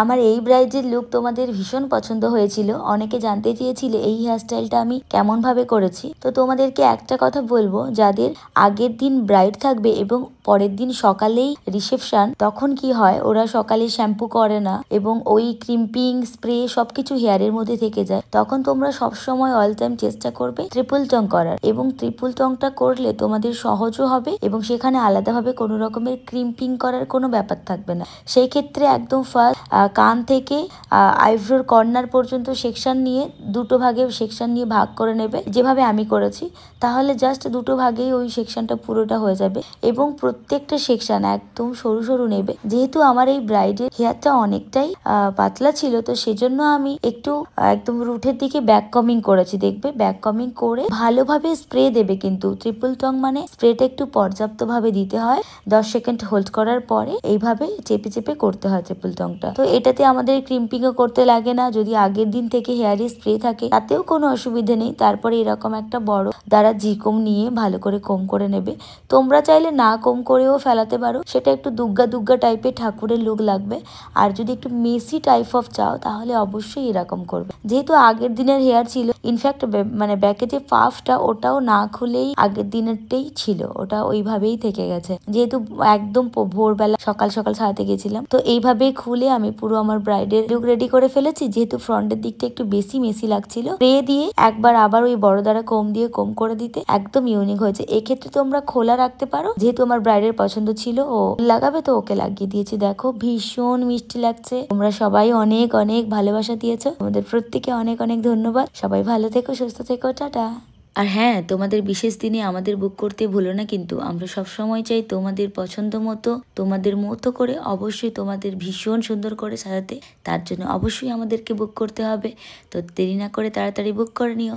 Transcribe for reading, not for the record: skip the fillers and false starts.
আমার এই ব্রাইডের লুক তোমাদের ভীষণ পছন্দ হয়েছিল, অনেকে জানতে চেয়েছিলে এই হেয়ারস্টাইলটা আমি কেমন ভাবে করেছি। তো তোমাদেরকে একটা কথা বলবো, যাদের আগের দিন ব্রাইড থাকবে এবং পরের দিন সকালেই রিসেপশন, তখন কি হয় ওরা সকালে শ্যাম্পু করে না এবং ওই ক্রিম্পিং স্প্রে সবকিছু হেয়ারের মধ্যে থেকে যায়। তখন তোমরা সবসময় অল টাইম চেষ্টা করবে ট্রিপল টং করার, এবং ট্রিপল টংটা করলে তোমাদের সহজও হবে এবং সেখানে আলাদাভাবে কোনো রকমের ক্রিম্পিং করার কোনো ব্যাপার থাকবে না। সেই ক্ষেত্রে একদম ফার্স্ট কান থেকে আইব্রোর কর্নার পর্যন্ত সেকশন নিয়ে দুটো ভাগে সেকশন নিয়ে ভাগ করে নেবে, যেভাবে আমি করেছি। তাহলে জাস্ট দুটো ভাগেই ওই সেকশনটা পুরোটা হয়ে যাবে এবং প্রত্যেকটা সেকশন একদম সরু সরু নেবে। যেহেতু আমার এই ব্রাইডের হেয়ারটা অনেকটাই পাতলা ছিল, তো সেজন্য আমি একটু একদম রুটের দিকে ব্যাক কমিং করেছি। দেখবে ব্যাক কমিং করে ভালোভাবে স্প্রে দেবে, কিন্তু ট্রিপল টং মানে স্প্রেটা একটু পর্যাপ্ত ভাবে দিতে হয়। 10 সেকেন্ড হোল্ড করার পরে এইভাবে চেপে চেপে করতে হয় ট্রিপল টংটা। তো এটাতে আমাদের ক্রিম্পিংও করতে লাগে না। যদি আগের দিন থেকে হেয়ারে স্প্রে থাকে তাতেও কোনো অসুবিধে নেই। তারপরে এরকম একটা বড় দ্বারা জিকম নিয়ে ভালো করে কম করে নেবে। তোমরা চাইলে না কম করেও ফেলাতে পারো, সেটা একটু দুগ্গা দুগ্গা টাইপের ঠাকুরের লুক লাগবে। আর যদি একটু মেসি টাইপ অফ চাও তাহলে অবশ্যই এরকম করবে। যেহেতু আগের দিনের হেয়ার ছিল, ইনফ্যাক্ট মানে ব্যাকে যে পাফটা ওটাও না খুলেই আগের দিনেরটাই ছিল, ওটা ওইভাবেই থেকে গেছে। যেহেতু একদম ভোরবেলা সকাল সকাল সাজাতে গেছিলাম, তো এইভাবেই খুলে আমি পুরো আমার ব্রাইডের লুক রেডি করে ফেলেছি। যেহেতু ফ্রন্টের দিকটা একটু বেশি মেসি লাগছিল, স্প্রে দিয়ে একবার আবার ওই বড় দ্বারা কম দিয়ে কম করে দিতে একদম ইউনিক হয়েছে। এক্ষেত্রে তোমরা খোলা রাখতে পারো, যেহেতু আমার ব্রাইডের পছন্দ ছিল ও লাগাবে, তো ওকে লাগিয়ে দিয়েছি। দেখো ভীষণ মিষ্টি লাগছে। তোমরা সবাই অনেক অনেক ভালোবাসা দিয়েছো, তোমাদের প্রত্যেকে অনেক অনেক ধন্যবাদ। সবাই ভালো থেকো, সুস্থ থেকো, টাটা। আর হ্যাঁ, তোমাদের বিশেষ দিনে আমাদের বুক করতে ভুলো না কিন্তু। আমরা সব সময় চাই তোমাদের পছন্দ মতো, তোমাদের মতো করে, অবশ্যই তোমাদের ভীষণ সুন্দর করে সাজাতে। তার জন্য অবশ্যই আমাদেরকে বুক করতে হবে। তো দেরি না করে তাড়াতাড়ি বুক করে নিও।